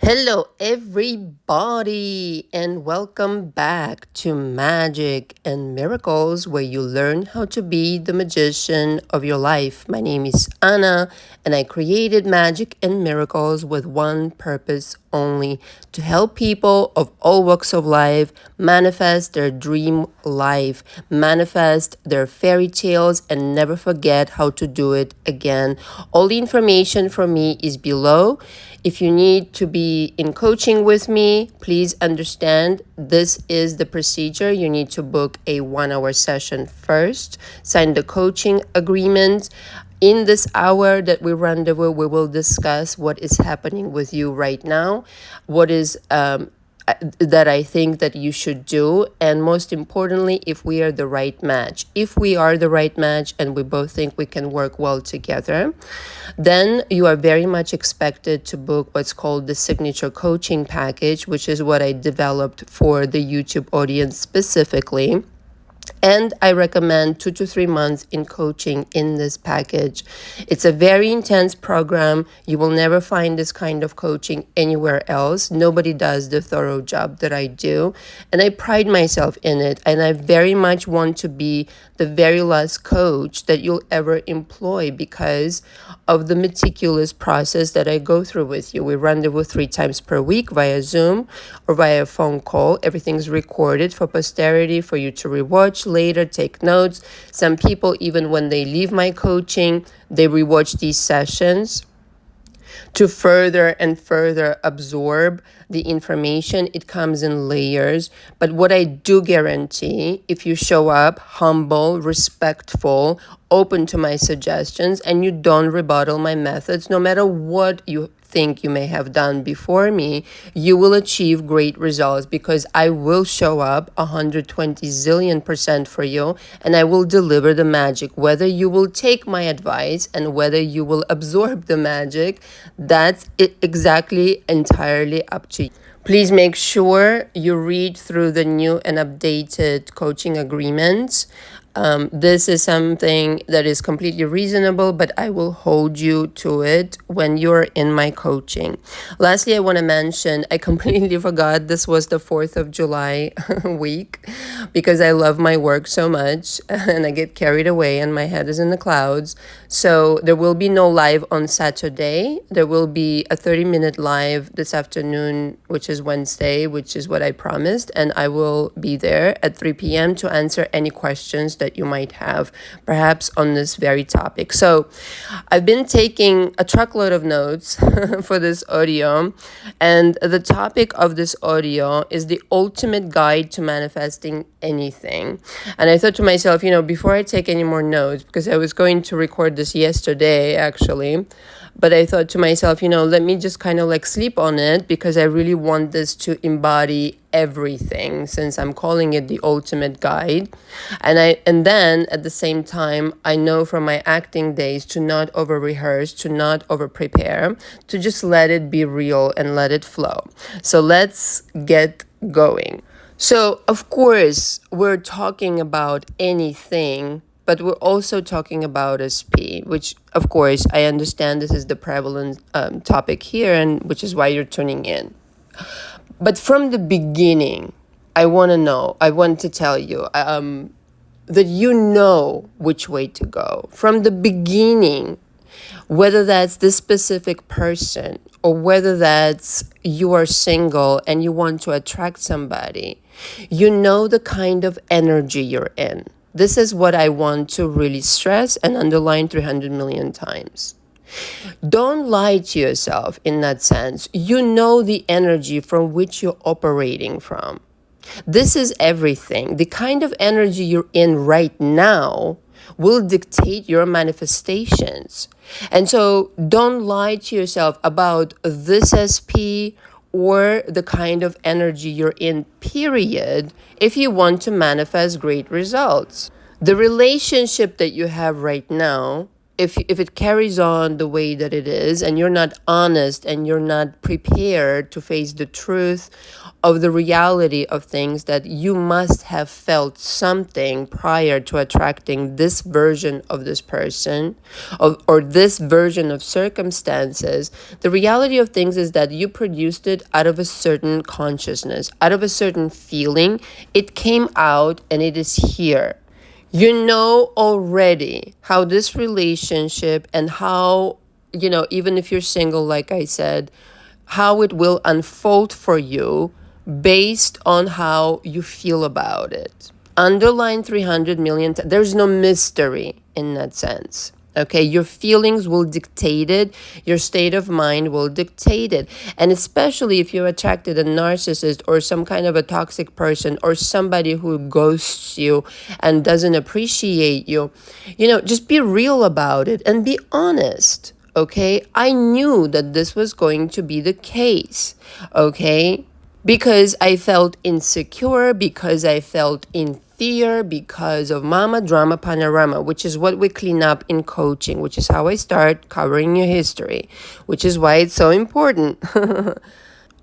Hello, everybody, and welcome back to Magic and Miracles, where you learn how to be the magician of your life. My name is Anna, and I created Magic and Miracles with one purpose only: to help people of all walks of life manifest their dream life, manifest their fairy tales, and never forget how to do it again. All the information from me is below. If you need to be in coaching with me, please understand this is the procedure. You need to book a 1 hour session first, sign the coaching agreement. In this hour that we rendezvous, we will discuss what is happening with you right now, what is that I think that you should do, and most importantly, if we are the right match. If we are the right match and we both think we can work well together, then you are very much expected to book what's called the signature coaching package, which is what I developed for the YouTube audience specifically. And I recommend 2 to 3 months in coaching in this package. It's a very intense program. You will never find this kind of coaching anywhere else. Nobody does the thorough job that I do. And I pride myself in it. And I very much want to be the very last coach that you'll ever employ because of the meticulous process that I go through with you. We rendezvous 3 times per week via Zoom or via phone call. Everything's recorded for posterity for you to rewatch later, take notes. Some people, even when they leave my coaching, they rewatch these sessions to further and further absorb the information. It comes in layers. But what I do guarantee, if you show up humble, respectful, open to my suggestions, and you don't rebuttal my methods, no matter what you think you may have done before me, you will achieve great results because I will show up 120 zillion% for you, and I will deliver the magic. Whether you will take my advice and whether you will absorb the magic, that's exactly entirely up to you. Please make sure you read through the new and updated coaching agreements. This is something that is completely reasonable, but I will hold you to it when you're in my coaching. Lastly, I want to mention, I completely forgot this was the 4th of July week because I love my work so much and I get carried away and my head is in the clouds. So there will be no live on Saturday. There will be a 30-minute live this afternoon, which is Wednesday, which is what I promised. And I will be there at 3 p.m. to answer any questions that you might have, perhaps on this very topic. So I've been taking a truckload of notes for this audio, and the topic of this audio is the ultimate guide to manifesting anything. And I thought to myself, before I take any more notes, because I was going to record this yesterday actually, but I thought to myself, let me just kind of like sleep on it because I really want this to embody everything since I'm calling it the ultimate guide. And then at the same time, I know from my acting days to not over rehearse, to not over prepare, to just let it be real and let it flow. So let's get going. So of course, we're talking about anything, but we're also talking about SP, which, of course, I understand this is the prevalent topic here, and which is why you're tuning in. But from the beginning, I want to tell you that you know which way to go. From the beginning, whether that's this specific person or whether that's you are single and you want to attract somebody, you know the kind of energy you're in. This is what I want to really stress and underline 300 million times. Don't lie to yourself in that sense. You know the energy from which you're operating from. This is everything. The kind of energy you're in right now will dictate your manifestations. And so don't lie to yourself about this SP or the kind of energy you're in, period, if you want to manifest great results. The relationship that you have right now if it carries on the way that it is, and you're not honest and you're not prepared to face the truth of the reality of things, that you must have felt something prior to attracting this version of this person, or this version of circumstances. The reality of things is that you produced it out of a certain consciousness, out of a certain feeling. It came out and it is here. You know already how this relationship, and how, even if you're single, like I said, how it will unfold for you based on how you feel about it. Underline 300 million. There's no mystery in that sense. Okay, your feelings will dictate it. Your state of mind will dictate it. And especially if you're attracted a narcissist or some kind of a toxic person, or somebody who ghosts you and doesn't appreciate you, just be real about it and be honest. Okay, I knew that this was going to be the case. Okay, because I felt insecure, because I felt in fear, because of mama drama panorama, which is what we clean up in coaching, which is how I start covering your history, which is why it's so important.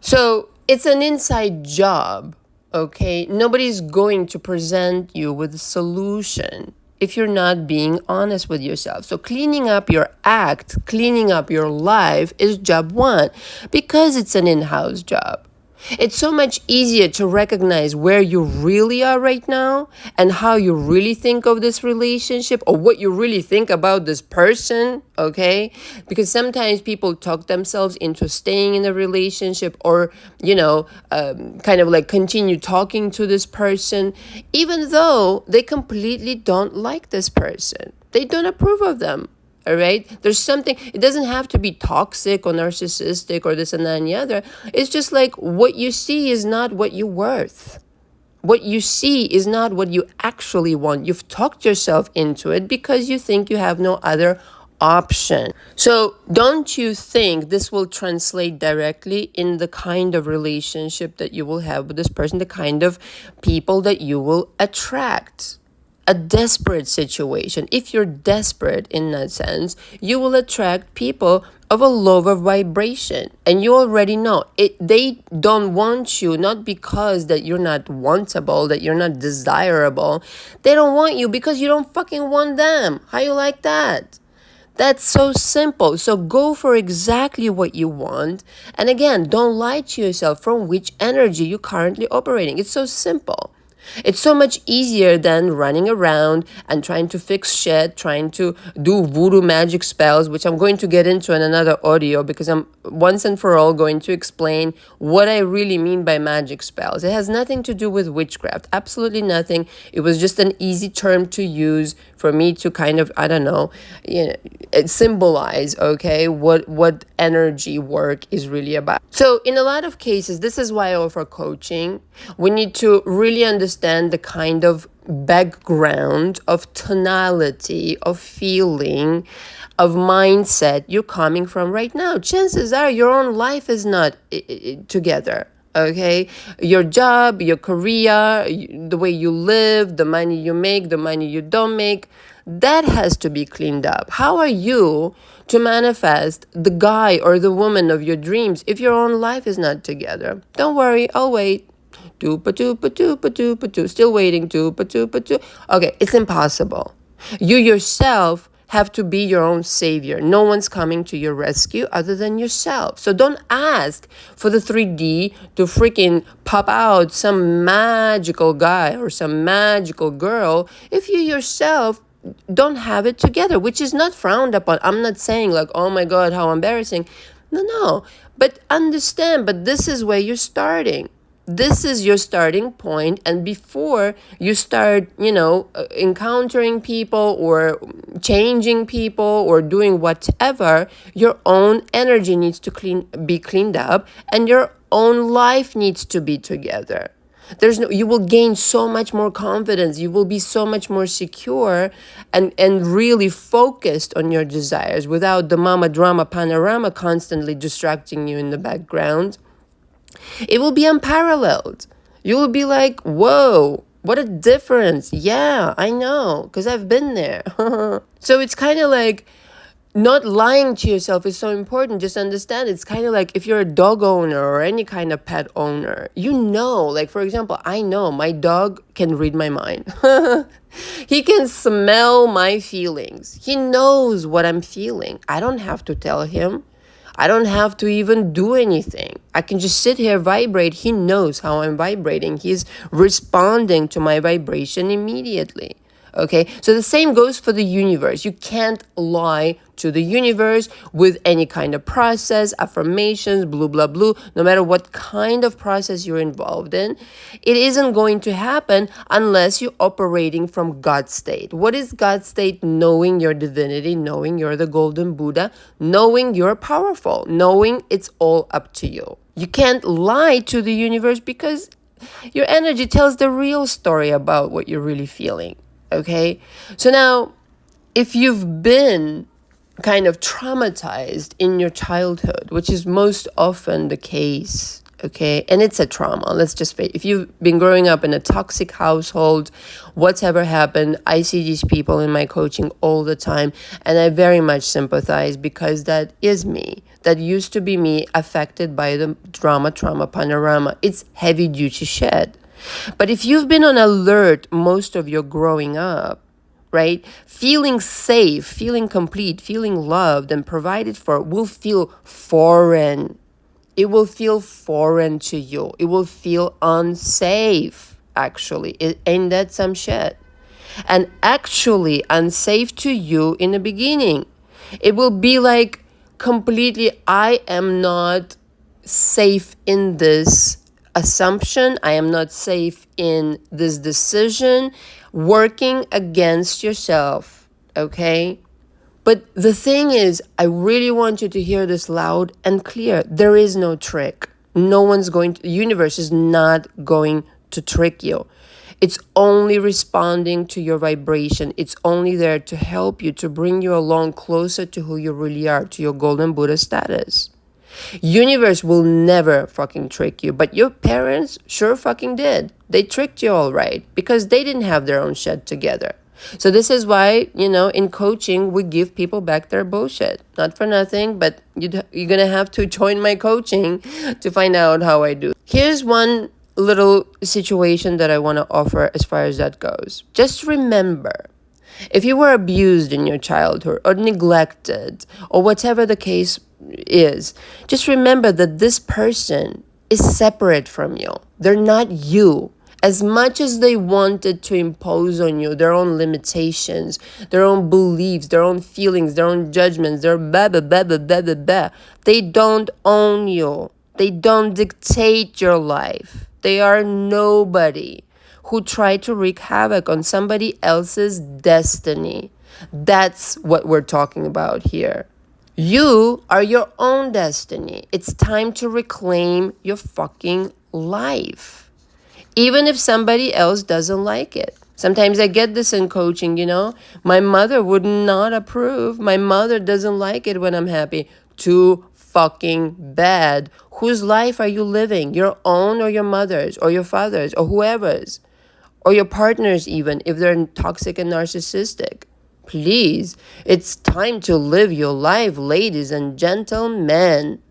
So it's an inside job, okay? Nobody's going to present you with a solution if you're not being honest with yourself. So cleaning up your act, cleaning up your life is job one, because it's an in-house job. It's so much easier to recognize where you really are right now, and how you really think of this relationship, or what you really think about this person, okay? Because sometimes people talk themselves into staying in a relationship, or, kind of like continue talking to this person, even though they completely don't like this person. They don't approve of them. All right. There's something, it doesn't have to be toxic or narcissistic or this and that and the other. It's just like, what you see is not what you're worth. What you see is not what you actually want. You've talked yourself into it because you think you have no other option. So don't you think this will translate directly in the kind of relationship that you will have with this person, the kind of people that you will attract? A desperate situation. If you're desperate in that sense, you will attract people of a lower vibration. And you already know it. They don't want you, not because that you're not wantable, that you're not desirable. They don't want you because you don't fucking want them. How you like that? That's so simple. So go for exactly what you want. And again, don't lie to yourself from which energy you're currently operating. It's so simple. It's so much easier than running around and trying to fix shit, trying to do voodoo magic spells, which I'm going to get into in another audio, because I'm once and for all going to explain what I really mean by magic spells. It has nothing to do with witchcraft, absolutely nothing. It was just an easy term to use for me to kind of, symbolize, okay, what energy work is really about. So in a lot of cases, this is why I offer coaching. We need to really understand the kind of background of tonality, of feeling, of mindset you're coming from right now. Chances are your own life is not together. Okay, your job, your career, the way you live, the money you make, the money you don't make, that has to be cleaned up. How are you to manifest the guy or the woman of your dreams if your own life is not together? Don't worry, I'll wait. Still waiting. Okay, it's impossible. You yourself have to be your own savior. No one's coming to your rescue other than yourself. So don't ask for the 3D to freaking pop out some magical guy or some magical girl if you yourself don't have it together, which is not frowned upon. I'm not saying like, oh my God, how embarrassing. No. But understand, but this is where you're starting. This is your starting point, and before you start, encountering people or changing people or doing whatever, your own energy needs to be cleaned up, and your own life needs to be together. You will gain so much more confidence. You will be so much more secure and really focused on your desires without the mama drama panorama constantly distracting you in the background. It will be unparalleled. You will be like, whoa, What a difference. Yeah, I know, because I've been there. So it's kind of like not lying to yourself is so important. Just understand it's kind of like if you're a dog owner or any kind of pet owner, like for example, I know my dog can read my mind. He can smell my feelings. He knows what I'm feeling. I don't have to tell him. I don't have to even do anything. I can just sit here, vibrate. He knows how I'm vibrating. He's responding to my vibration immediately. Okay, so the same goes for the universe. You can't lie to the universe with any kind of process, affirmations, blah, blah, blah. No matter what kind of process you're involved in, it isn't going to happen unless you're operating from God state. What is God state? Knowing your divinity, knowing you're the golden Buddha, knowing you're powerful, knowing it's all up to you. You can't lie to the universe because your energy tells the real story about what you're really feeling. Okay, so now if you've been kind of traumatized in your childhood, which is most often the case, okay, and it's a trauma, let's just say, if you've been growing up in a toxic household, whatever happened, I see these people in my coaching all the time, and I very much sympathize because that is me. That used to be me, affected by the trauma panorama. It's heavy duty shit. But if you've been on alert most of your growing up, right, feeling safe, feeling complete, feeling loved and provided for will feel foreign. It will feel foreign to you. It will feel unsafe, actually. Ain't that some shit? And actually unsafe to you in the beginning. It will be like completely, I am not safe in this assumption. I am not safe in this decision, working against yourself, okay? But the thing is, I really want you to hear this loud and clear. There is no trick. The universe is not going to trick you. It's only responding to your vibration. It's only there to help you, to bring you along closer to who you really are, to your golden Buddha status. Universe will never fucking trick you, but your parents sure fucking did. They tricked you all right because they didn't have their own shit together. So this is why, in coaching, we give people back their bullshit. Not for nothing, but you're going to have to join my coaching to find out how I do. Here's one little situation that I want to offer as far as that goes. Just remember, if you were abused in your childhood or neglected or whatever the case is, just remember that this person is separate from you. They're not you. As much as they wanted to impose on you their own limitations, their own beliefs, their own feelings, their own judgments, their blah, blah, blah, blah, blah, blah, blah, they don't own you. They don't dictate your life. They are nobody who try to wreak havoc on somebody else's destiny. That's what we're talking about here. You are your own destiny. It's time to reclaim your fucking life. Even if somebody else doesn't like it. Sometimes I get this in coaching, My mother would not approve. My mother doesn't like it when I'm happy. Too fucking bad. Whose life are you living? Your own or your mother's or your father's or whoever's? Or your partner's even, if they're toxic and narcissistic. Please, it's time to live your life, ladies and gentlemen.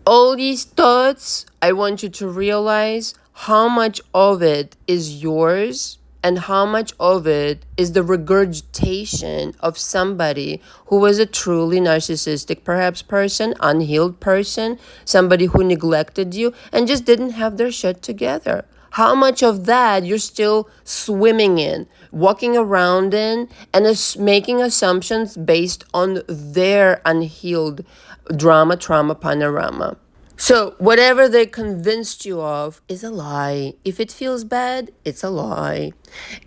All these thoughts, I want you to realize how much of it is yours and how much of it is the regurgitation of somebody who was a truly narcissistic, perhaps person, unhealed person, somebody who neglected you and just didn't have their shit together. How much of that you're still swimming in, walking around in, and making assumptions based on their unhealed trauma panorama. So whatever they convinced you of is a lie. If it feels bad, it's a lie.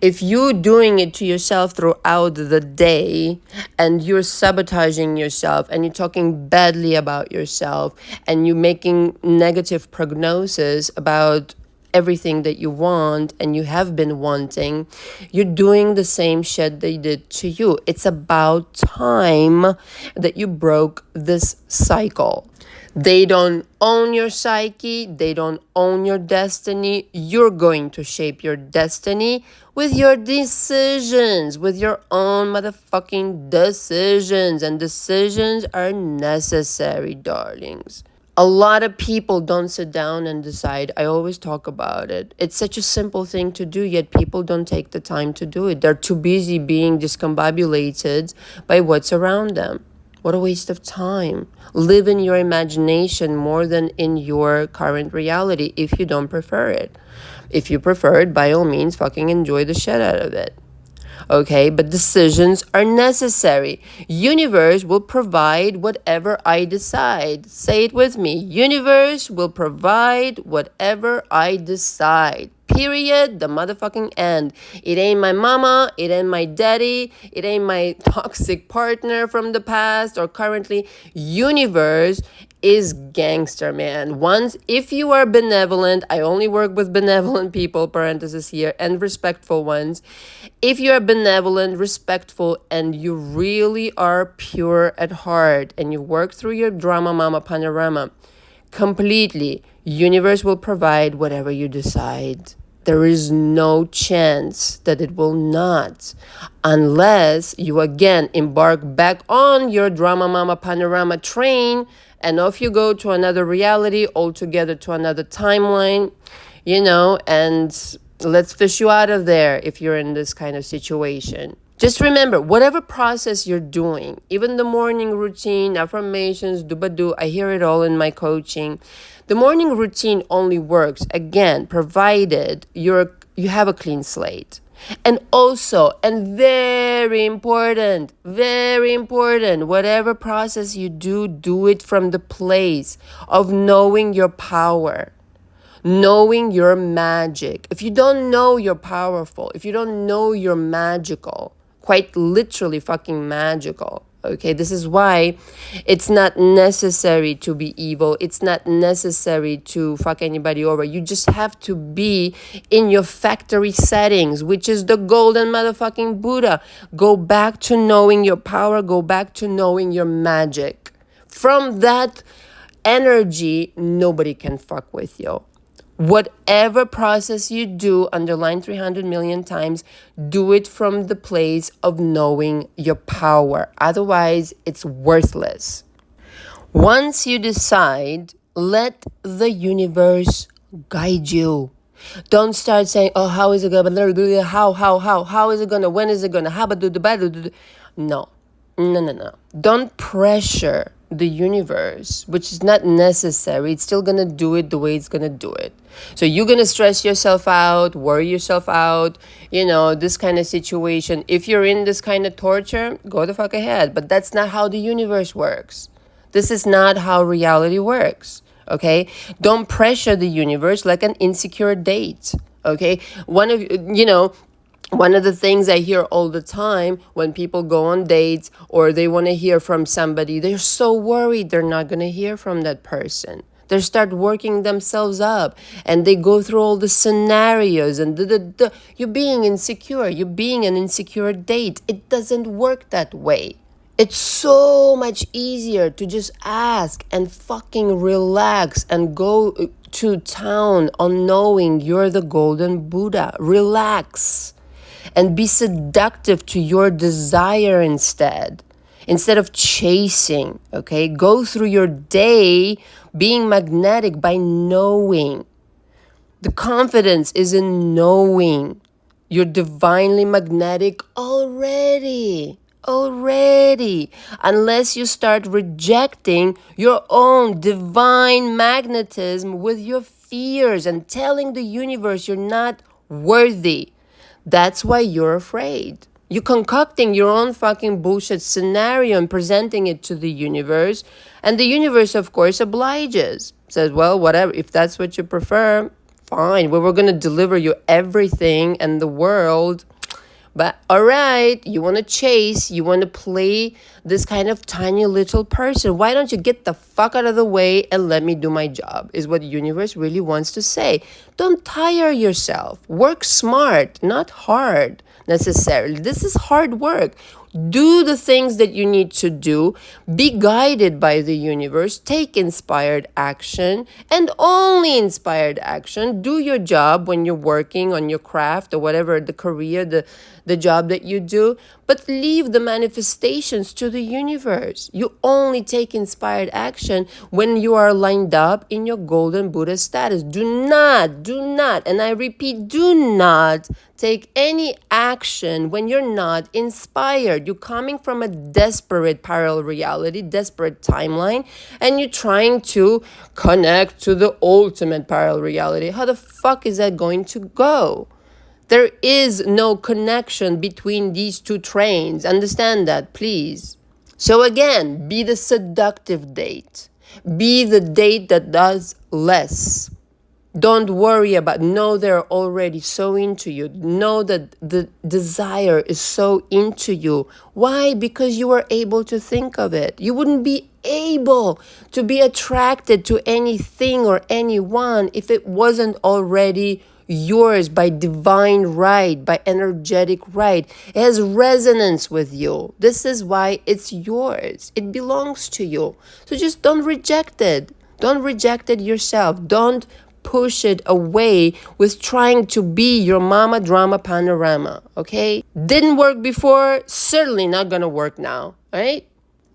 If you're doing it to yourself throughout the day and you're sabotaging yourself and you're talking badly about yourself and you're making negative prognosis about everything that you want and you have been wanting, you're doing the same shit they did to you. It's about time that you broke this cycle. They don't own your psyche. They don't own your destiny. You're going to shape your destiny with your decisions, with your own motherfucking decisions. And decisions are necessary, darlings. A lot of people don't sit down and decide. I always talk about it. It's such a simple thing to do, yet people don't take the time to do it. They're too busy being discombobulated by what's around them. What a waste of time. Live in your imagination more than in your current reality if you don't prefer it. If you prefer it, by all means, fucking enjoy the shit out of it. Okay, but decisions are necessary. Universe will provide whatever I decide. Say it with me. Universe will provide whatever I decide. Period. The motherfucking end. It ain't my mama. It ain't my daddy. It ain't my toxic partner from the past or currently. Universe is gangster, man. Once, if you are benevolent, I only work with benevolent people, parenthesis here, and respectful ones. If you are benevolent, respectful, and you really are pure at heart, and you work through your drama mama panorama completely, universe will provide whatever you decide. There is no chance that it will not, unless you again embark back on your drama mama panorama train and off you go to another reality altogether, to another timeline, and let's fish you out of there if you're in this kind of situation. Just remember, whatever process you're doing, even the morning routine, affirmations, do, I hear it all in my coaching. The morning routine only works, again, provided you have a clean slate. And also, and very important, whatever process you do it from the place of knowing your power. Knowing you're magic. If you don't know you're powerful, if you don't know you're magical, quite literally fucking magical, okay? This is why it's not necessary to be evil. It's not necessary to fuck anybody over. You just have to be in your factory settings, which is the golden motherfucking Buddha. Go back to knowing your power. Go back to knowing your magic. From that energy, nobody can fuck with you. Whatever process you do, underline 300 million times, do it from the place of knowing your power. Otherwise, it's worthless. Once you decide, let the universe guide you. Don't start saying, oh, how is it going to, how is it going to, when is it going to, how about do. No. Don't pressure the universe, which is not necessary. It's still going to do it the way it's going to do it. So you're going to stress yourself out, worry yourself out, this kind of situation. If you're in this kind of torture, go the fuck ahead. But that's not how the universe works. This is not how reality works. Okay? Don't pressure the universe like an insecure date. Okay? One of the things I hear all the time when people go on dates or they want to hear from somebody, they're so worried they're not going to hear from that person. They start working themselves up and they go through all the scenarios and you're being insecure. You're being an insecure date. It doesn't work that way. It's so much easier to just ask and fucking relax and go to town on knowing you're the golden Buddha. Relax. And be seductive to your desire instead of chasing, okay? Go through your day being magnetic by knowing. The confidence is in knowing. You're divinely magnetic already. Unless you start rejecting your own divine magnetism with your fears and telling the universe you're not worthy. That's why you're afraid. You're concocting your own fucking bullshit scenario and presenting it to the universe. And the universe, of course, obliges. Says, well, whatever. If that's what you prefer, fine. We're going to deliver you everything and the world. But all right, you want to chase, you want to play this kind of tiny little person. Why don't you get the fuck out of the way and let me do my job, is what the universe really wants to say. Don't tire yourself. Work smart, not hard necessarily. This is hard work. Do the things that you need to do. Be guided by the universe. Take inspired action, and only inspired action. Do your job when you're working on your craft or whatever, the career, the job that you do. But leave the manifestations to the universe. You only take inspired action when you are lined up in your golden Buddha status. Do not, and I repeat, do not take any action when you're not inspired. You're coming from a desperate parallel reality, desperate timeline, and you're trying to connect to the ultimate parallel reality. How the fuck is that going to go? There is no connection between these two trains. Understand that, please. So again, be the seductive date. Be the date that does less. Don't worry about, know they're already so into you. Know that the desire is so into you. Why? Because you were able to think of it. You wouldn't be able to be attracted to anything or anyone if it wasn't already yours by divine right, by energetic right. It has resonance with you. This is why it's yours. It belongs to you. So just don't reject it. Don't reject it yourself. Don't push it away with trying to be your mama drama panorama, okay? Didn't work before, certainly not gonna work now, right?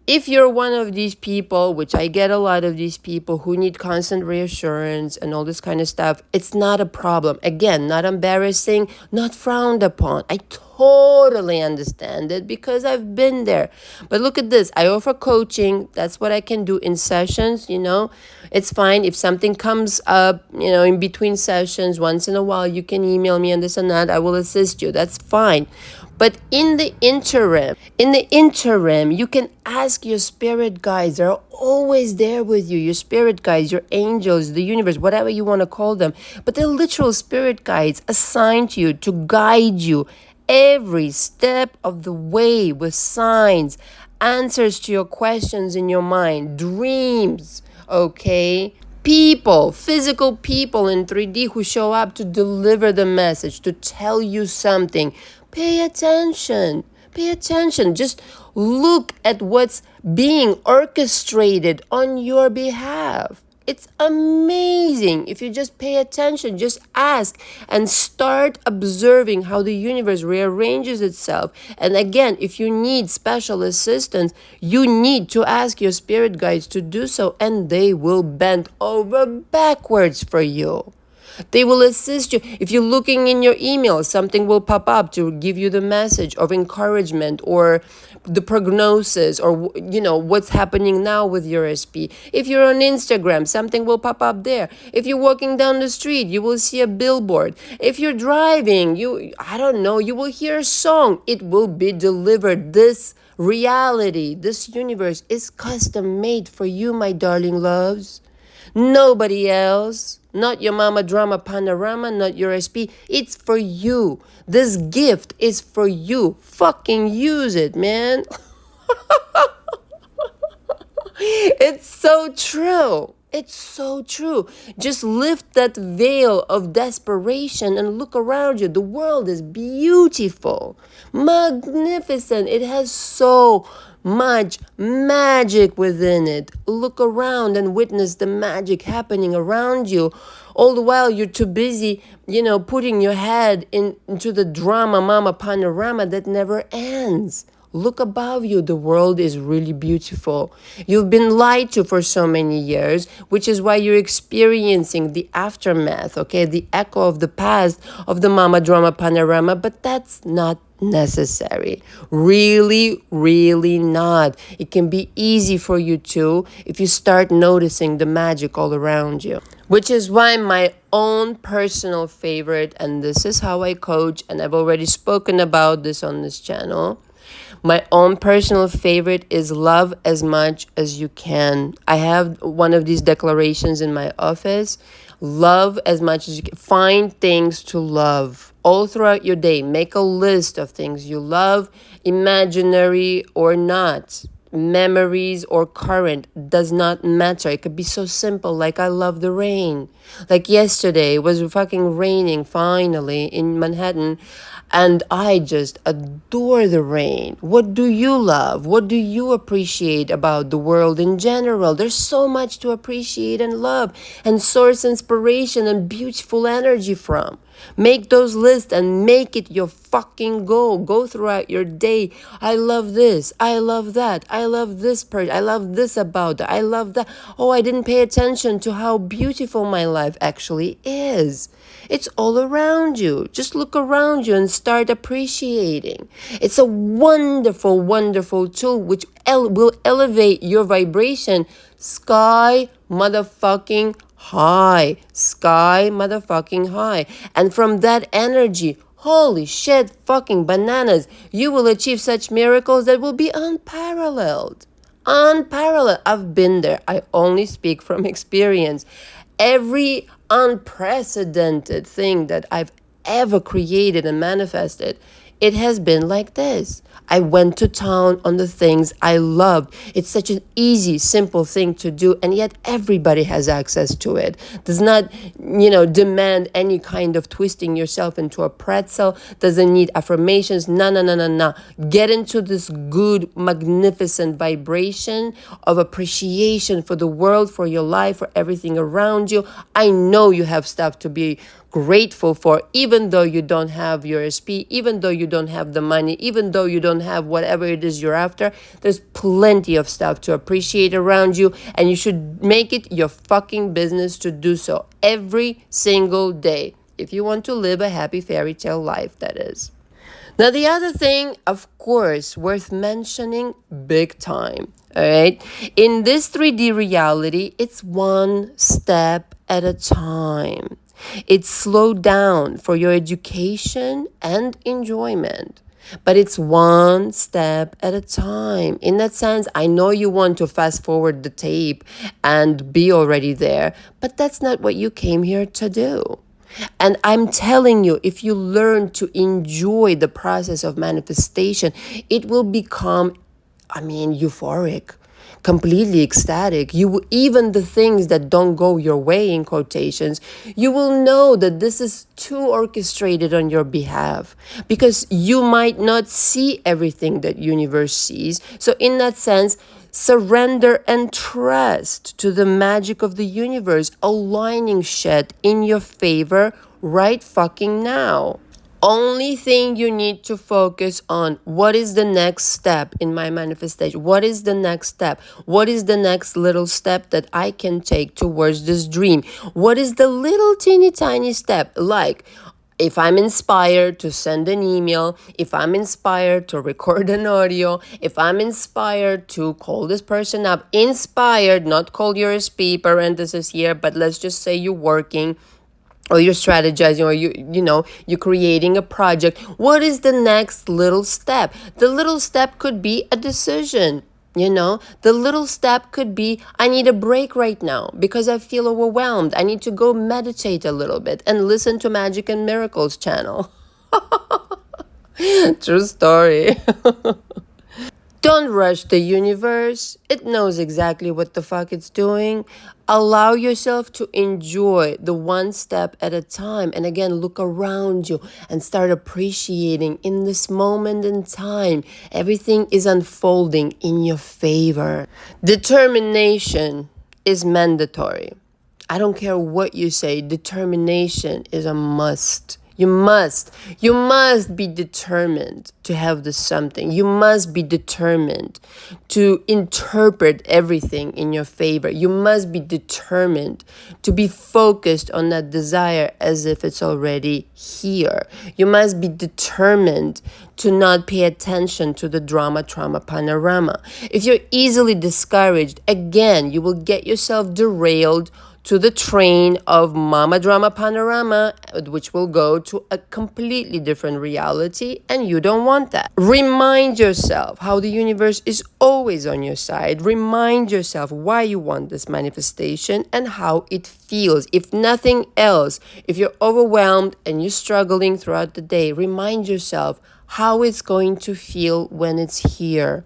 If you're one of these people, which I get a lot of these people who need constant reassurance and all this kind of stuff, it's not a problem. Again, not embarrassing, not frowned upon. I totally understand it because I've been there. But look at this. I offer coaching. That's what I can do in sessions, It's fine. If something comes up, in between sessions, once in a while, you can email me and this and that. I will assist you. That's fine. But in the interim, you can ask your spirit guides. They're always there with you. Your spirit guides, your angels, the universe, whatever you want to call them. But they're literal spirit guides assigned to you to guide you every step of the way with signs, answers to your questions in your mind, dreams, okay? People, physical people in 3D who show up to deliver the message, to tell you something. Pay attention. Pay attention. Just look at what's being orchestrated on your behalf. It's amazing. If you just pay attention, just ask and start observing how the universe rearranges itself. And again, if you need special assistance, you need to ask your spirit guides to do so, and they will bend over backwards for you. They will assist you. If you're looking in your email, something will pop up to give you the message of encouragement or the prognosis or, what's happening now with your SP. If you're on Instagram, something will pop up there. If you're walking down the street, you will see a billboard. If you're driving, you will hear a song. It will be delivered. This reality, this universe is custom made for you, my darling loves. Nobody else. Not your mama drama panorama, not your SP. It's for you. This gift is for you. Fucking use it, man. It's so true. It's so true. Just lift that veil of desperation and look around you. The world is beautiful, magnificent. It has so much magic within it. Look around and witness the magic happening around you. All the while you're too busy, putting your head into the drama mama panorama that never ends. Look above you. The world is really beautiful. You've been lied to for so many years, which is why you're experiencing the aftermath, okay? The echo of the past of the mama drama panorama, but that's not necessary. Really, really not. It can be easy for you too if you start noticing the magic all around you. Which is why my own personal favorite, and this is how I coach, and I've already spoken about this on this channel. My own personal favorite is love as much as you can. I have one of these declarations in my office. Love as much as you can. Find things to love all throughout your day. Make a list of things you love, imaginary or not. memories, or current, does not matter. It could be so simple, like I love the rain. Like yesterday, it was fucking raining finally in Manhattan, and I just adore the rain. What do you love? What do you appreciate about the world in general? There's so much to appreciate and love and source inspiration and beautiful energy from. Make those lists and make it your fucking goal. Go throughout your day. I love this. I love that. I love this person. I love this about that. I love that. Oh, I didn't pay attention to how beautiful my life actually is. It's all around you. Just look around you and start appreciating. It's a wonderful, wonderful tool which will elevate your vibration sky motherfucking high. Sky motherfucking high. And from that energy, holy shit fucking bananas, you will achieve such miracles that will be unparalleled. Unparalleled. I've been there. I only speak from experience. Every unprecedented thing that I've ever created and manifested, it has been like this. I went to town on the things I loved. It's such an easy, simple thing to do, and yet everybody has access to it. Does not, demand any kind of twisting yourself into a pretzel. Doesn't need affirmations. No. Get into this good, magnificent vibration of appreciation for the world, for your life, for everything around you. I know you have stuff to be grateful for, even though you don't have your SP, even though you don't have the money, even though you don't have whatever it is you're after. There's plenty of stuff to appreciate around you, and you should make it your fucking business to do so every single day if you want to live a happy fairy tale life, that is. Now, the other thing, of course, worth mentioning big time, all right? In this 3D reality, it's one step at a time. It's slowed down for your education and enjoyment, but it's one step at a time. In that sense, I know you want to fast forward the tape and be already there, but that's not what you came here to do. And I'm telling you, if you learn to enjoy the process of manifestation, it will become, euphoric, completely ecstatic. Even the things that don't go your way, in quotations, you will know that this is too orchestrated on your behalf, because you might not see everything that universe sees. So in that sense, surrender and trust to the magic of the universe aligning shit in your favor right fucking now. Only thing you need to focus on, what is the next step in my manifestation? What is the next step? What is the next little step that I can take towards this dream? What is the little teeny tiny step? Like, if I'm inspired to send an email, if I'm inspired to record an audio, if I'm inspired to call this person up, inspired, not call your SP, parenthesis here, but let's just say you're working, or you're strategizing, or you're creating a project. What is the next little step? The little step could be a decision. The little step could be, I need a break right now because I feel overwhelmed. I need to go meditate a little bit and listen to Magic and Miracles channel. True story. Don't rush the universe. It knows exactly what the fuck it's doing. Allow yourself to enjoy the one step at a time. And again, look around you and start appreciating in this moment in time. Everything is unfolding in your favor. Determination is mandatory. I don't care what you say. Determination is a must. You must be determined to have this something. You must be determined to interpret everything in your favor. You must be determined to be focused on that desire as if it's already here. You must be determined to not pay attention to the drama, trauma, panorama. If you're easily discouraged, again, you will get yourself derailed to the train of mama drama panorama, which will go to a completely different reality, and you don't want that. Remind yourself how the universe is always on your side. Remind yourself why you want this manifestation and how it feels. If nothing else, if you're overwhelmed and you're struggling throughout the day, remind yourself how it's going to feel when it's here.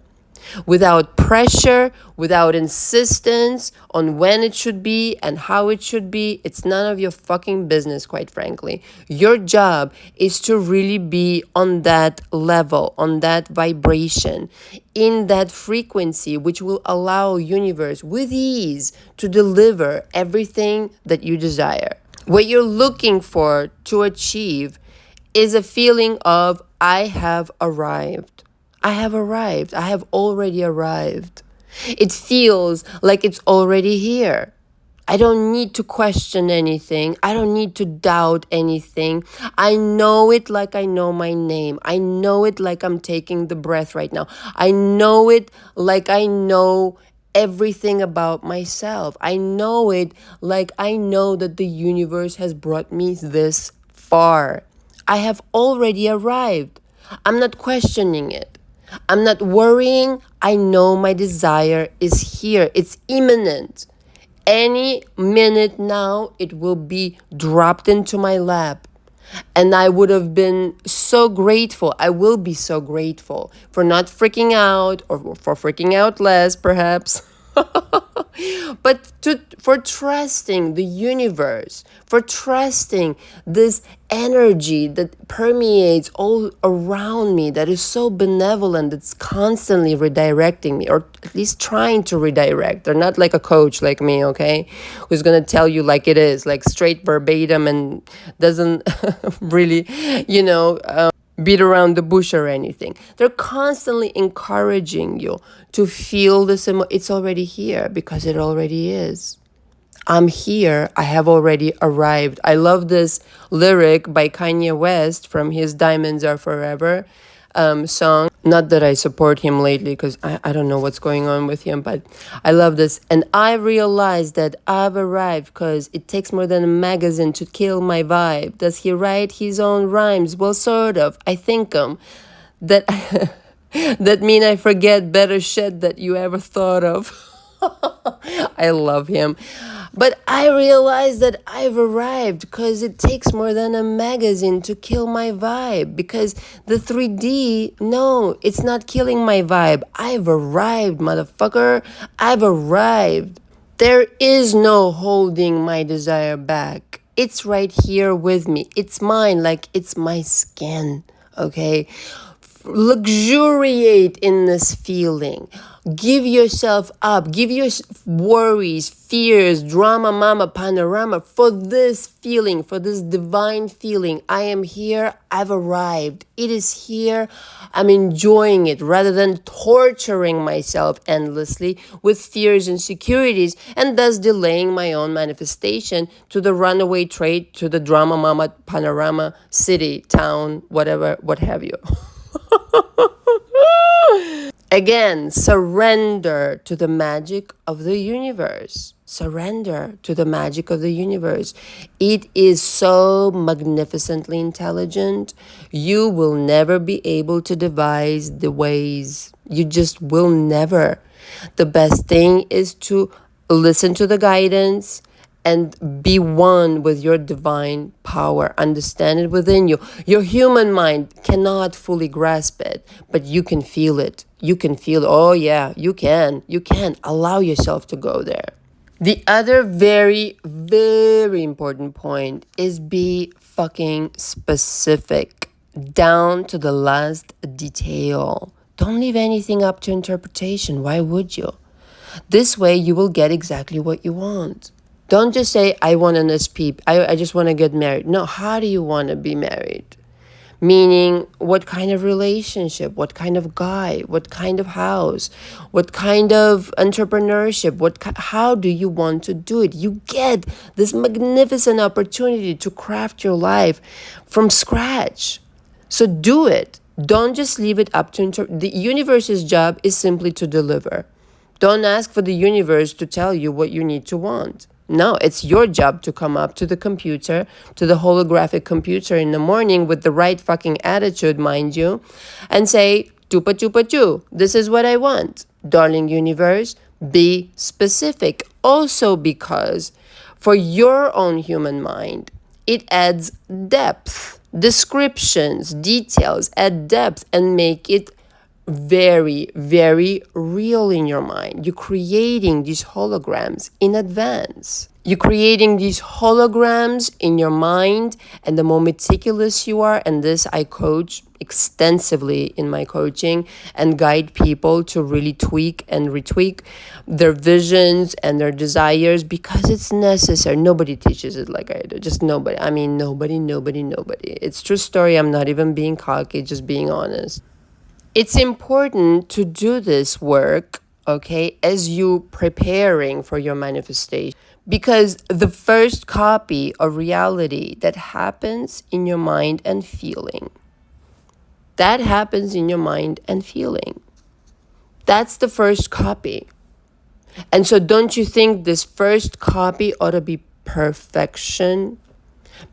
Without pressure, without insistence on when it should be and how it should be. It's none of your fucking business, quite frankly. Your job is to really be on that level, on that vibration, in that frequency, which will allow universe with ease to deliver everything that you desire. What you're looking for to achieve is a feeling of, I have arrived. I have arrived. I have already arrived. It feels like it's already here. I don't need to question anything. I don't need to doubt anything. I know it like I know my name. I know it like I'm taking the breath right now. I know it like I know everything about myself. I know it like I know that the universe has brought me this far. I have already arrived. I'm not questioning it. I'm not worrying. I know my desire is here. It's imminent. Any minute now, it will be dropped into my lap. And I would have been so grateful. I will be so grateful for not freaking out, or for freaking out less, perhaps. But for trusting the universe, for trusting this energy that permeates all around me, that is so benevolent, that's constantly redirecting me, or at least trying to redirect. They're not like a coach like me, okay, who's gonna tell you like it is, like straight verbatim, and doesn't really, beat around the bush or anything. They're constantly encouraging you to feel this. It's already here because it already is. I'm here. I have already arrived. I love this lyric by Kanye West from his Diamonds Are Forever song. Not that I support him lately, because I don't know what's going on with him, but I love this. And I realized that I've arrived because it takes more than a magazine to kill my vibe. Does he write his own rhymes? Well, sort of. I think that that mean I forget better shit that you ever thought of. I love him. But I realized that I've arrived because it takes more than a magazine to kill my vibe. Because the 3D, no, it's not killing my vibe. I've arrived, motherfucker. I've arrived. There is no holding my desire back. It's right here with me. It's mine, like it's my skin, okay? Luxuriate in this feeling. Give yourself up. Give your worries, fears, drama, mama, panorama for this feeling, for this divine feeling. I am here. I've arrived. It is here. I'm enjoying it rather than torturing myself endlessly with fears and insecurities, and thus delaying my own manifestation to the runaway trade, to the drama, mama, panorama, city, town, whatever, what have you. Again, surrender to the magic of the universe. Surrender to the magic of the universe. It is so magnificently intelligent. You will never be able to devise the ways. You just will never. The best thing is to listen to the guidance and be one with your divine power. Understand it within you. Your human mind cannot fully grasp it, but you can feel it. You can feel, oh yeah, you can. You can allow yourself to go there. The other very, very important point is be fucking specific, down to the last detail. Don't leave anything up to interpretation. Why would you? This way you will get exactly what you want. Don't just say, I want an SP. I just want to get married. No, how do you want to be married? Meaning, what kind of relationship? What kind of guy? What kind of house? What kind of entrepreneurship? How do you want to do it? You get this magnificent opportunity to craft your life from scratch. So do it. Don't just leave it up to the universe's job is simply to deliver. Don't ask for the universe to tell you what you need to want. No, it's your job to come up to the computer, to the holographic computer in the morning with the right fucking attitude, mind you, and say, tupa tupa tu, this is what I want. Darling universe, be specific. Also because for your own human mind, it adds depth, descriptions, details, add depth and make it very, very real in your mind. You're creating these holograms in advance. You're creating these holograms in your mind, and the more meticulous you are, and this I coach extensively in my coaching and guide people to really tweak and retweak their visions and their desires, because it's necessary. Nobody teaches it like I do. Just nobody. I mean, nobody. It's true story. I'm not even being cocky, just being honest. It's important to do this work, okay, as you preparing for your manifestation. Because the first copy of reality that happens in your mind and feeling, that happens in your mind and feeling. That's the first copy. And so don't you think this first copy ought to be perfection?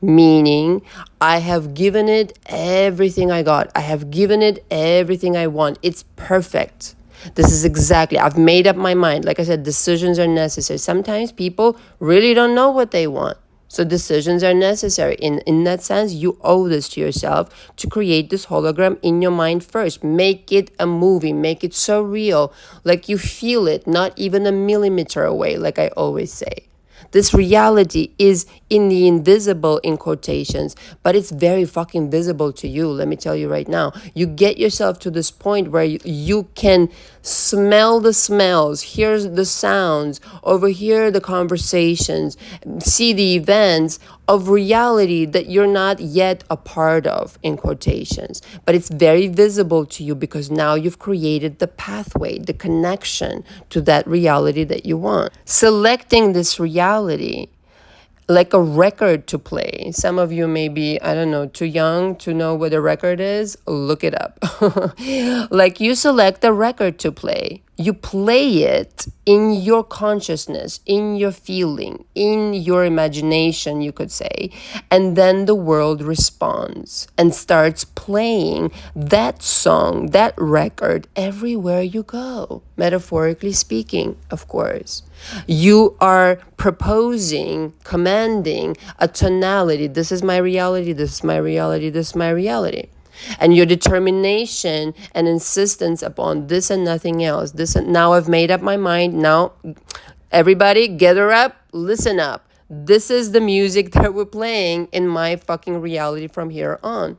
Meaning, I have given it everything I got. I have given it everything I want. It's perfect. This is exactly, I've made up my mind. Like I said, decisions are necessary. Sometimes people really don't know what they want. So decisions are necessary. In that sense, you owe this to yourself to create this hologram in your mind first. Make it a movie. Make it so real. Like you feel it, not even a millimeter away, like I always say. This reality is in the invisible, in quotations, but it's very fucking visible to you. Let me tell you right now. You get yourself to this point where you can smell the smells, hear the sounds, overhear the conversations, see the events of reality that you're not yet a part of, in quotations. But it's very visible to you because now you've created the pathway, the connection to that reality that you want. Selecting this reality like a record to play. Some of you may be, I don't know, too young to know what a record is. Look it up. Like you select a record to play. You play it in your consciousness, in your feeling, in your imagination, you could say. And then the world responds and starts playing that song, that record, everywhere you go. Metaphorically speaking, of course. You are proposing, commanding a tonality. This is my reality, this is my reality, this is my reality. And your determination and insistence upon this and nothing else. Now I've made up my mind. Now, everybody, gather up, listen up. This is the music that we're playing in my fucking reality from here on.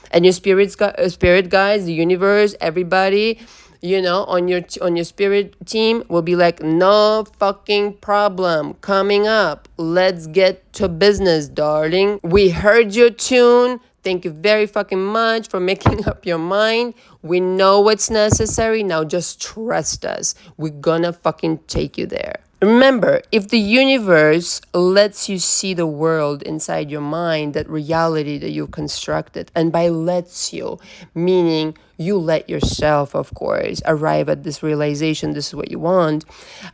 And your spirit guides, the universe, everybody, you know, on your spirit team will be like, no fucking problem coming up. Let's get to business, darling. We heard your tune. Thank you very fucking much for making up your mind. We know what's necessary. Now just trust us. We're gonna fucking take you there. Remember, if the universe lets you see the world inside your mind, that reality that you constructed, and by lets you, meaning you let yourself, of course, arrive at this realization, this is what you want,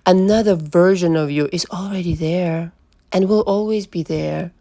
another version of you is already there and will always be there,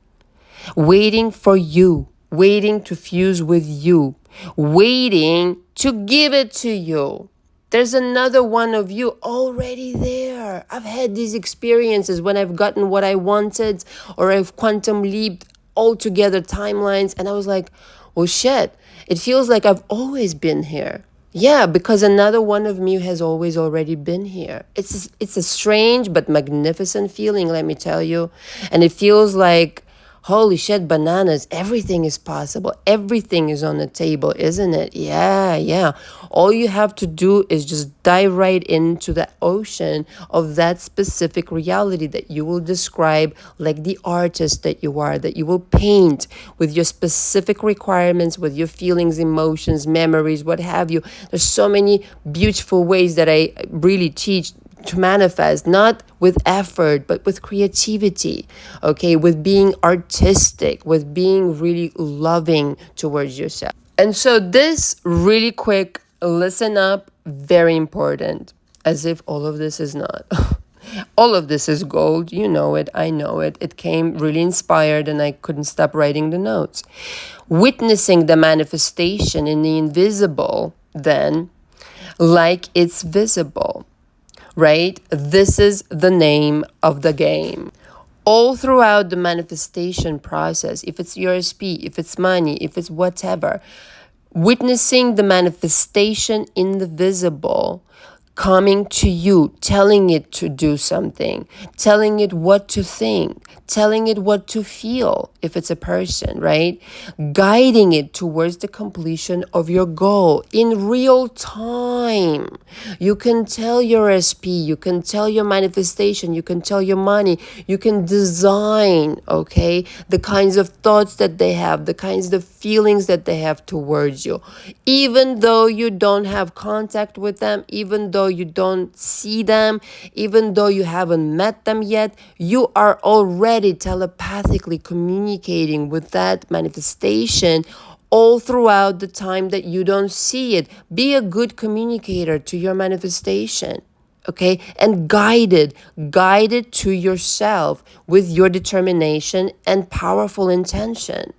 waiting for you, waiting to fuse with you, waiting to give it to you. There's another one of you already there. I've had these experiences when I've gotten what I wanted, or I've quantum leaped altogether timelines, and I was like, oh shit, it feels like I've always been here. Yeah, because another one of me has always already been here. It's a strange but magnificent feeling, let me tell you. And it feels like, holy shit, bananas, everything is possible. Everything is on the table, isn't it? Yeah. All you have to do is just dive right into the ocean of that specific reality that you will describe like the artist that you are, that you will paint with your specific requirements, with your feelings, emotions, memories, what have you. There's so many beautiful ways that I really teach to manifest, not with effort, but with creativity, okay, with being artistic, with being really loving towards yourself. And so this really quick, listen up, very important, as if all of this is not. All of this is gold, you know it, I know it. It came really inspired and I couldn't stop writing the notes. Witnessing the manifestation in the invisible, then, like it's visible. Right? This is the name of the game. All throughout the manifestation process, if it's USP, if it's money, if it's whatever, witnessing the manifestation in the visible coming to you, telling it to do something, telling it what to think, telling it what to feel if it's a person, right? Guiding it towards the completion of your goal in real time. You can tell your SP, you can tell your manifestation, you can tell your money, you can design, okay, the kinds of thoughts that they have, the kinds of feelings that they have towards you. Even though you don't have contact with them, even though you don't see them, even though you haven't met them yet, you are already telepathically communicating with that manifestation all throughout the time that you don't see it. Be a good communicator to your manifestation. Okay, and guide it to yourself with your determination and powerful intention.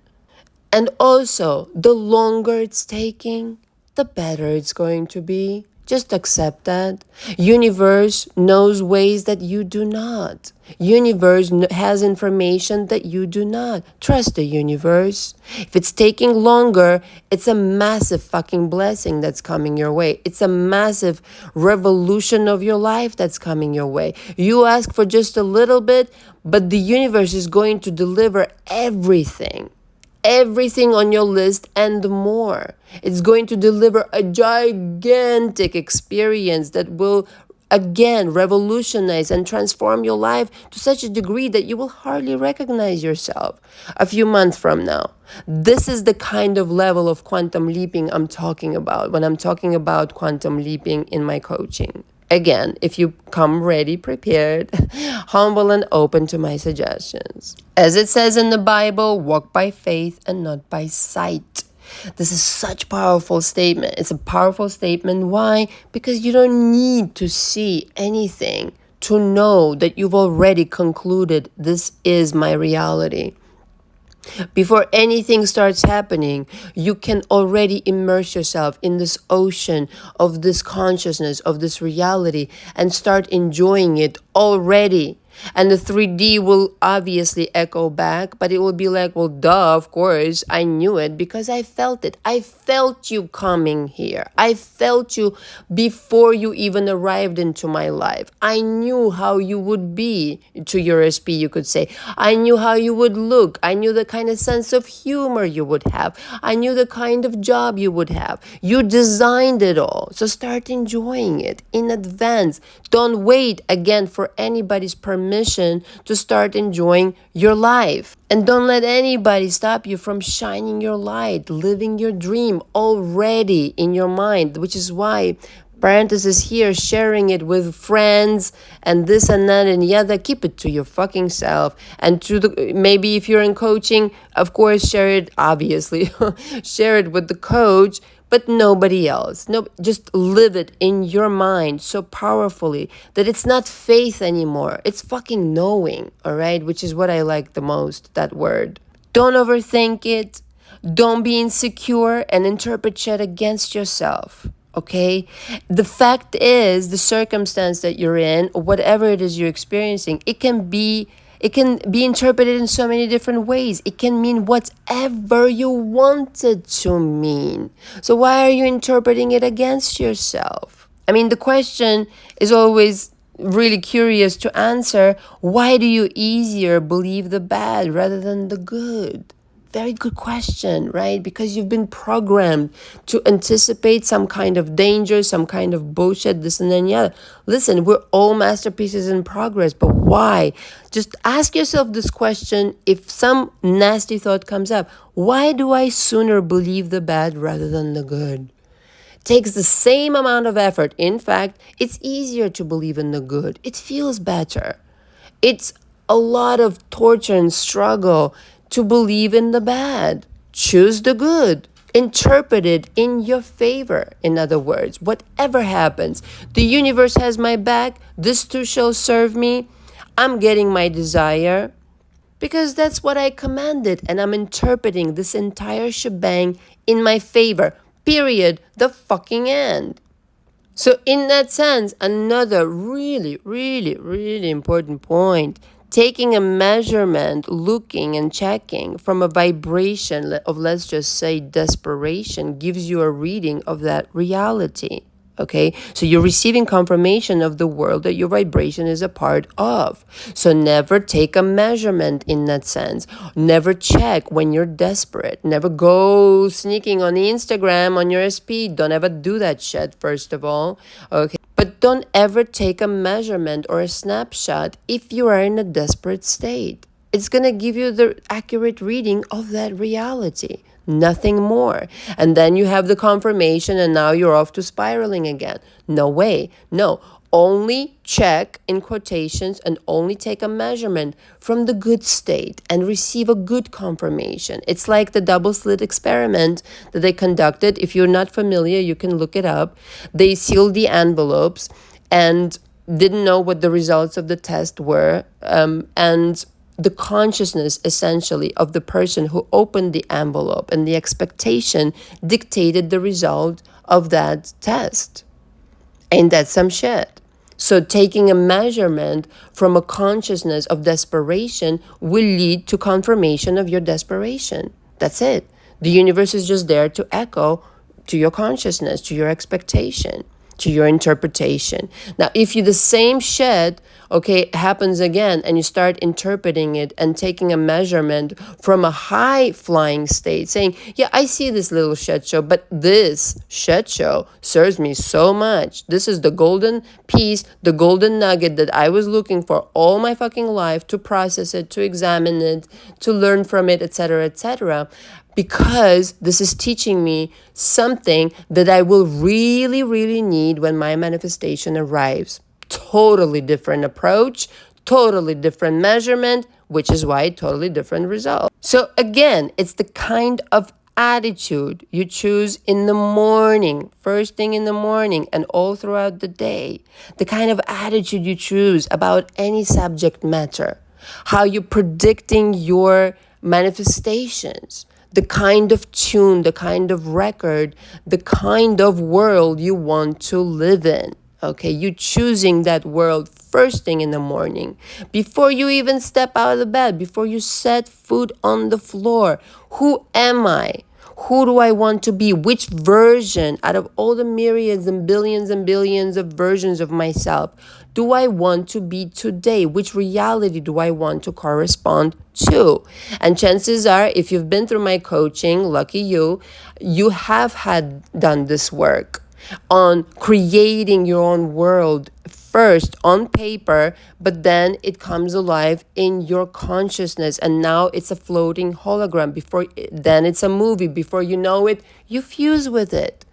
And also, the longer it's taking, the better it's going to be. Just accept that. Universe knows ways that you do not. Universe has information that you do not. Trust the universe. If it's taking longer, it's a massive fucking blessing that's coming your way. It's a massive revolution of your life that's coming your way. You ask for just a little bit, but the universe is going to deliver everything on your list and more. It's going to deliver a gigantic experience that will again revolutionize and transform your life to such a degree that you will hardly recognize yourself a few months from now. This is the kind of level of quantum leaping I'm talking about when I'm talking about quantum leaping in my coaching. Again, if you come ready, prepared, humble and open to my suggestions. As it says in the Bible, walk by faith and not by sight. This is such a powerful statement. It's a powerful statement. Why? Because you don't need to see anything to know that you've already concluded this is my reality. Before anything starts happening, you can already immerse yourself in this ocean of this consciousness, of this reality, and start enjoying it already. And the 3D will obviously echo back, but it will be like, well, duh, of course, I knew it because I felt it. I felt you coming here. I felt you before you even arrived into my life. I knew how you would be to your SP, you could say. I knew how you would look. I knew the kind of sense of humor you would have. I knew the kind of job you would have. You designed it all. So start enjoying it in advance. Don't wait again for anybody's permission to start enjoying your life. And don't let anybody stop you from shining your light, living your dream already in your mind, which is why parenthesis here, sharing it with friends and this and that and the other. Keep it to your fucking self. And to the maybe if you're in coaching, of course, share it, obviously. Share it with the coach, but nobody else. No, just live it in your mind so powerfully that it's not faith anymore. It's fucking knowing, all right? Which is what I like the most, that word. Don't overthink it. Don't be insecure and interpret shit against yourself. Okay? The fact is, the circumstance that you're in, or whatever it is you're experiencing, it can be interpreted in so many different ways. It can mean whatever you want it to mean. So why are you interpreting it against yourself? I mean, the question is always really curious to answer. Why do you easier believe the bad rather than the good? Very good question, right? Because you've been programmed to anticipate some kind of danger, some kind of bullshit, this and then the other. Listen, we're all masterpieces in progress, but why? Just ask yourself this question if some nasty thought comes up. Why do I sooner believe the bad rather than the good? It takes the same amount of effort. In fact, it's easier to believe in the good. It feels better. It's a lot of torture and struggle to believe in the bad. Choose the good. Interpret it in your favor. In other words, whatever happens, the universe has my back. This too shall serve me. I'm getting my desire because that's what I commanded, and I'm interpreting this entire shebang in my favor. Period. The fucking end. So in that sense, another really, really, really important point. Taking a measurement, looking and checking from a vibration of, let's just say, desperation, gives you a reading of that reality. Okay, so you're receiving confirmation of the world that your vibration is a part of. So never take a measurement in that sense. Never check when you're desperate. Never go sneaking on Instagram on your SP. Don't ever do that shit, first of all. Okay. But don't ever take a measurement or a snapshot if you are in a desperate state. It's going to give you the accurate reading of that reality. Nothing more. And then you have the confirmation and now you're off to spiraling again. No way. No. Only check in quotations and only take a measurement from the good state and receive a good confirmation. It's like the double slit experiment that they conducted. If you're not familiar, you can look it up. They sealed the envelopes and didn't know what the results of the test were. And the consciousness, essentially, of the person who opened the envelope and the expectation dictated the result of that test. Ain't that some shit? So taking a measurement from a consciousness of desperation will lead to confirmation of your desperation. That's it. The universe is just there to echo to your consciousness, to your expectation, to your interpretation. Now, if you the same shit, okay, happens again and you start interpreting it and taking a measurement from a high flying state, saying, yeah, I see this little shit show, but this shit show serves me so much. This is the golden piece, the golden nugget that I was looking for all my fucking life to process it, to examine it, to learn from it, etc., etc. Because this is teaching me something that I will really, really need when my manifestation arrives. Totally different approach, totally different measurement, which is why totally different result. So again, it's the kind of attitude you choose in the morning, first thing in the morning and all throughout the day. The kind of attitude you choose about any subject matter. How you're predicting your manifestations. The kind of tune, the kind of record, the kind of world you want to live in. Okay, you choosing that world first thing in the morning, before you even step out of the bed, before you set foot on the floor. Who am I? Who do I want to be? Which version out of all the myriads and billions of versions of myself do I want to be today? Which reality do I want to correspond to? And chances are, if you've been through my coaching, lucky you, you have done this work on creating your own world first on paper, but then it comes alive in your consciousness, and now it's a floating hologram. Then it's a movie. Before you know it, you fuse with it.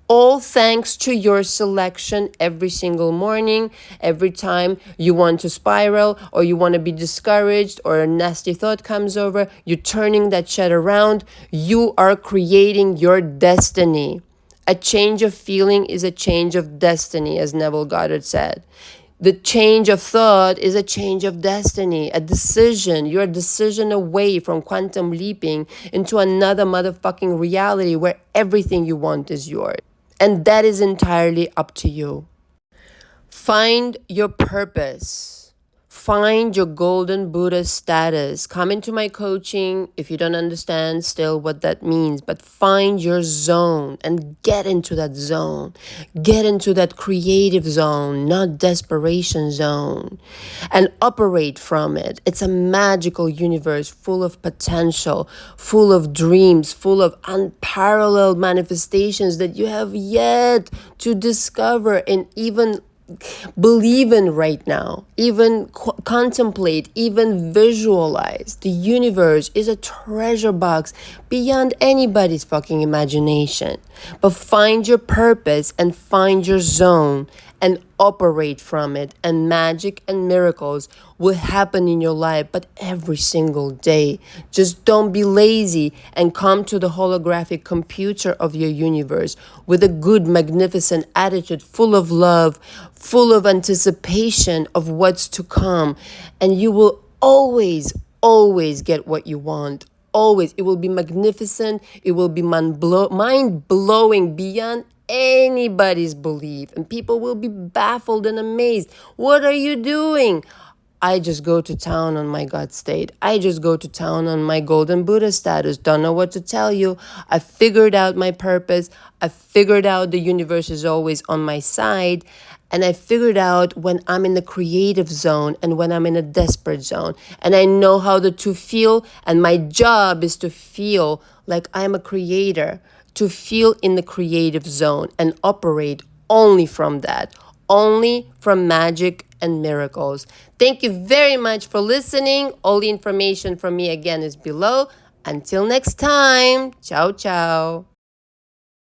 All thanks to your selection every single morning, every time you want to spiral or you want to be discouraged or a nasty thought comes over, you're turning that shit around. You are creating your destiny. A change of feeling is a change of destiny, as Neville Goddard said. The change of thought is a change of destiny, a decision. You're a decision away from quantum leaping into another motherfucking reality where everything you want is yours. And that is entirely up to you. Find your purpose. Find your golden Buddha status. Come into my coaching if you don't understand still what that means, but find your zone and get into that zone. Get into that creative zone, not desperation zone, and operate from it. It's a magical universe full of potential, full of dreams, full of unparalleled manifestations that you have yet to discover and even believe in right now, even contemplate, even visualize. The universe is a treasure box beyond anybody's fucking imagination. But find your purpose and find your zone and operate from it, and magic and miracles will happen in your life, but every single day. Just don't be lazy and come to the holographic computer of your universe with a good, magnificent attitude, full of love, full of anticipation of what's to come, and you will always get what you want. Always. It will be magnificent. It will be mind-blowing beyond anybody's belief, and people will be baffled and amazed. What are you doing? I just go to town on my God state. I just go to town on my golden Buddha status. Don't know what to tell you. I figured out my purpose. I figured out the universe is always on my side. And I figured out when I'm in the creative zone and when I'm in a desperate zone. And I know how the two feel. And my job is to feel like I'm a creator, to feel in the creative zone and operate only from that, only from magic and miracles. Thank you very much for listening. All the information from me again is below. Until next time, ciao, ciao.